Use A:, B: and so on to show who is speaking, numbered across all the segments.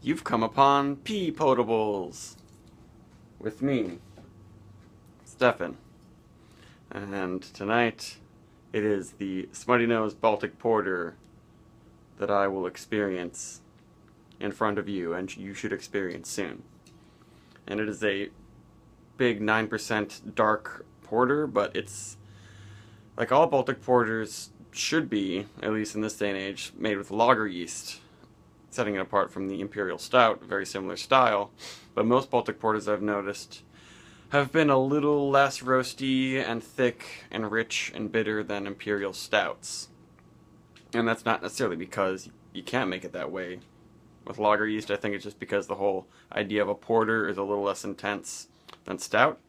A: You've come upon pea potables with me, Stefan. And tonight it is the Smuttynose Baltic Porter that I will experience in front of you, and you should experience soon. And it is a big 9% dark porter, but it's like all Baltic porters should be, at least in this day and age, made with lager yeast, setting it apart from the Imperial Stout, very similar style. But most Baltic porters I've noticed have been a little less roasty and thick and rich and bitter than Imperial Stouts. And that's not necessarily because you can't make it that way with lager yeast. I think it's just because the whole idea of a porter is a little less intense than stout.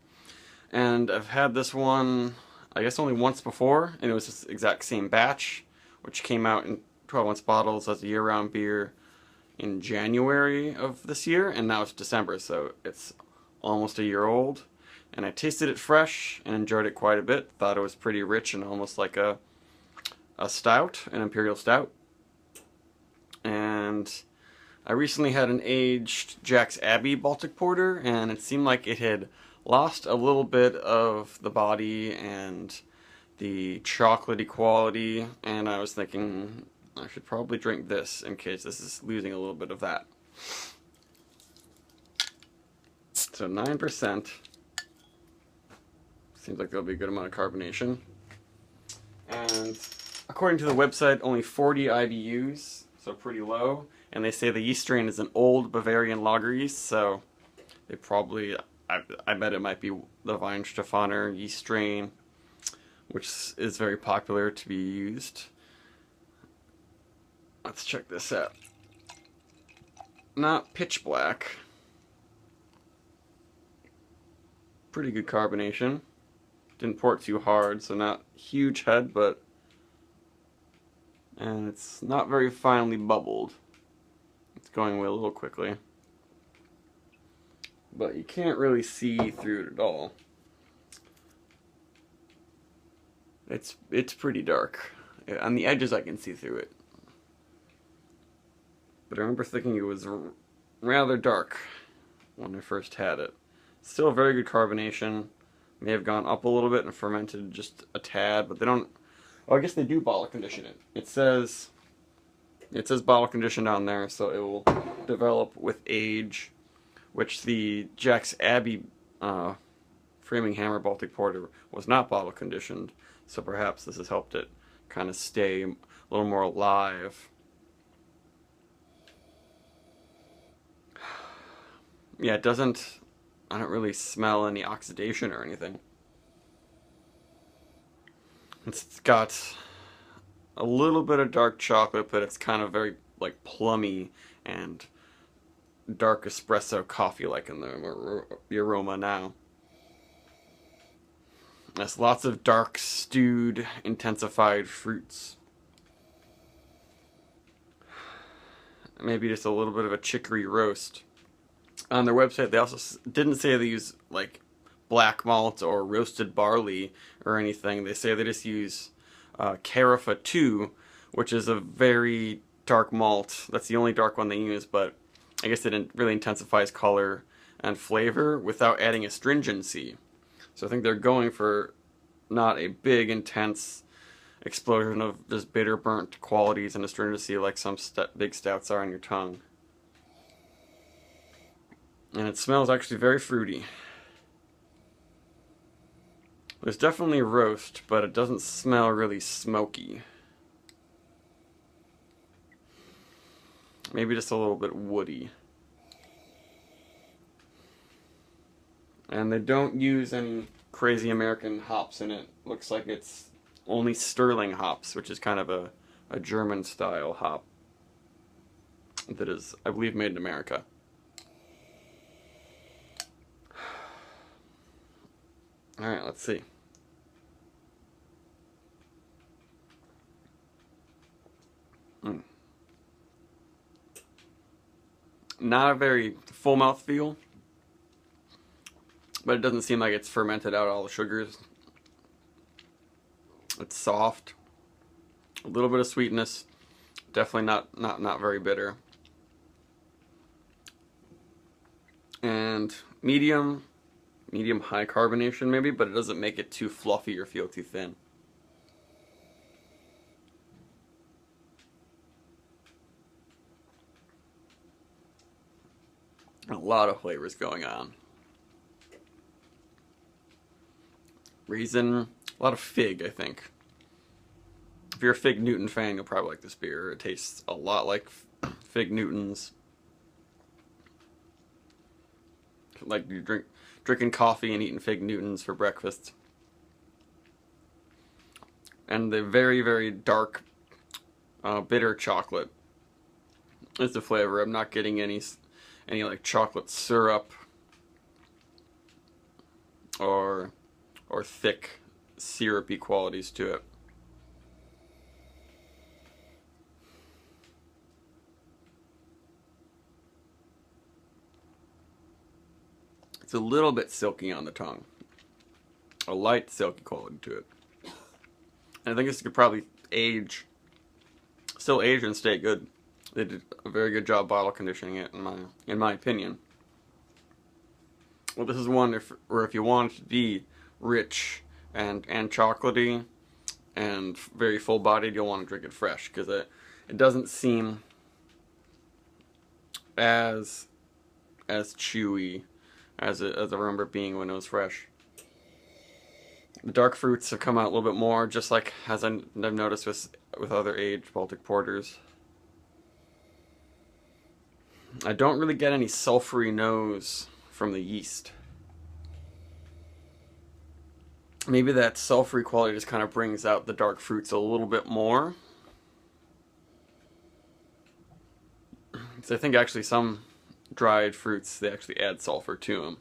A: And I've had this one, I guess, only once before, and it was this exact same batch, which came out in 12-ounce bottles as a year-round beer in January of this year, and now it's December, so it's almost a year old. And I tasted it fresh and enjoyed it quite a bit. Thought it was pretty rich and almost like a stout, an Imperial Stout. And I recently had an aged Jack's Abbey Baltic Porter, and it seemed like it had lost a little bit of the body and the chocolatey quality, and I was thinking I should probably drink this in case this is losing a little bit of that. So 9%. Seems like there'll be a good amount of carbonation. And according to the website, only 40 IBUs, so pretty low. And they say the yeast strain is an old Bavarian lager yeast, so they probably, I bet it might be the Weihenstephaner yeast strain, which is very popular to be used. Let's check this out. Not pitch black. Pretty good carbonation. Didn't pour it too hard, so not huge head, but... And it's not very finely bubbled. It's going away a little quickly. But you can't really see through it at all. It's pretty dark. On the edges I can see through it. But I remember thinking it was rather dark when I first had it. Still very good carbonation. May have gone up a little bit and fermented just a tad, but they don't... Oh, I guess they do bottle condition it. It says bottle condition down there, so it will develop with age, which the Jack's Abbey Framing Hammer Baltic Porter was not bottle conditioned, so perhaps this has helped it kind of stay a little more alive. Yeah, it doesn't... I don't really smell any oxidation or anything. It's got a little bit of dark chocolate, but it's kind of very like plummy and dark espresso coffee-like in the aroma now. There's lots of dark, stewed, intensified fruits. Maybe just a little bit of a chicory roast. On their website, they also didn't say they use like black malt or roasted barley or anything. They say they just use Carafa 2, which is a very dark malt. That's the only dark one they use, but I guess it really intensifies color and flavor without adding astringency. So I think they're going for not a big, intense explosion of just bitter, burnt qualities and astringency like some big stouts are on your tongue. And it smells actually very fruity. There's definitely roast, but it doesn't smell really smoky. Maybe just a little bit woody. And they don't use any crazy American hops in it. Looks like it's only Sterling hops, which is kind of a German style hop that is, I believe, made in America. Alright, let's see. Not a very full mouth feel, but it doesn't seem like it's fermented out all the sugars. It's soft, a little bit of sweetness, definitely not very bitter. and medium high carbonation maybe, but it doesn't make it too fluffy or feel too thin. A lot of flavors going on. Raisin, a lot of fig, I think. If you're a Fig Newton fan, you'll probably like this beer. It tastes a lot like Fig Newtons. Like you drinking coffee and eating Fig Newtons for breakfast. And the very, very dark, bitter chocolate is the flavor. I'm not getting any like chocolate syrup or thick syrupy qualities to it. It's a little bit silky on the tongue. A light silky quality to it. And I think this could probably still age and stay good. They did a very good job bottle conditioning it, in my opinion. Well, this is one if you want it to be rich and chocolatey and very full bodied, you'll want to drink it fresh, because it doesn't seem as chewy as I remember it being when it was fresh. The dark fruits have come out a little bit more, just like as I've noticed with other aged Baltic porters. I don't really get any sulfury nose from the yeast. Maybe that sulfury quality just kind of brings out the dark fruits a little bit more. Because I think actually some dried fruits, they actually add sulfur to them.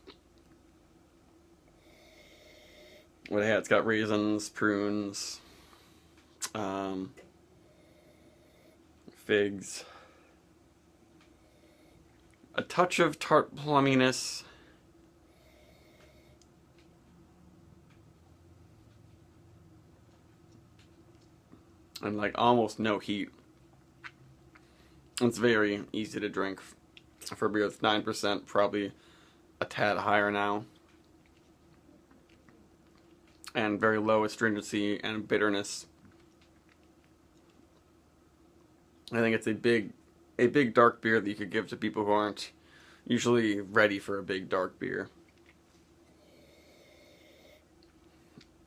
A: Well, yeah, it's got raisins, prunes, figs, a touch of tart plumminess, and like almost no heat. It's very easy to drink for a beer that's 9%, probably a tad higher now. And very low astringency and bitterness. I think it's a big dark beer that you could give to people who aren't usually ready for a big dark beer.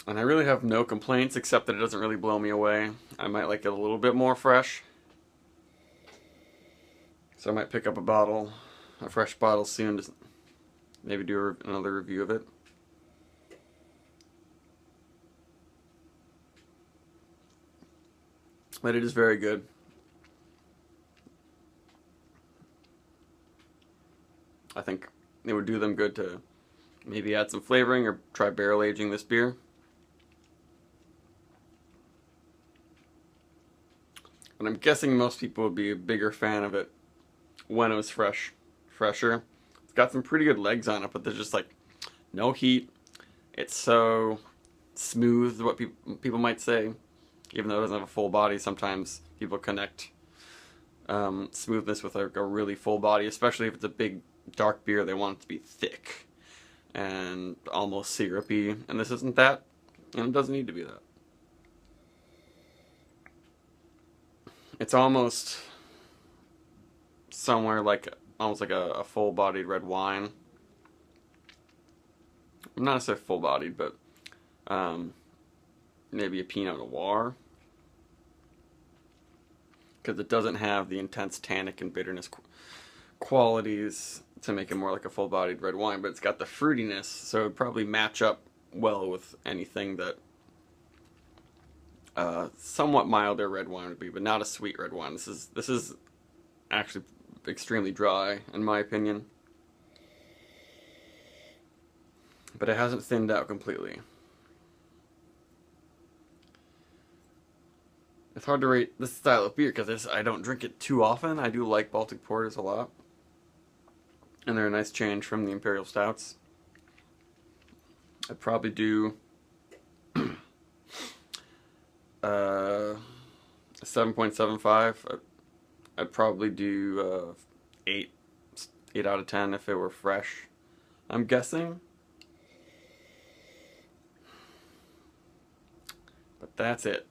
A: And I really have no complaints, except that it doesn't really blow me away. I might like it a little bit more fresh. So I might pick up a fresh bottle soon to maybe do another review of it. But it is very good. I think it would do them good to maybe add some flavoring or try barrel aging this beer. And I'm guessing most people would be a bigger fan of it when it was fresher. It's got some pretty good legs on it, but there's just like no heat. It's so smooth, what people might say. Even though it doesn't have a full body, sometimes people connect smoothness with a really full body, especially if it's a big dark beer. They want it to be thick and almost syrupy, and this isn't that, and it doesn't need to be that. It's almost somewhere almost like a full-bodied red wine. Not necessarily full-bodied, but maybe a Pinot Noir, because it doesn't have the intense tannic and bitterness qualities to make it more like a full-bodied red wine, but it's got the fruitiness, so it would probably match up well with anything that somewhat milder red wine would be, but not a sweet red wine. This is actually extremely dry, in my opinion, but it hasn't thinned out completely. It's hard to rate this style of beer because I don't drink it too often. I do like Baltic porters a lot, and they're a nice change from the Imperial Stouts. I'd probably do a 7.75. I'd probably do 8 8 out of 10 if it were fresh, I'm guessing. But that's it.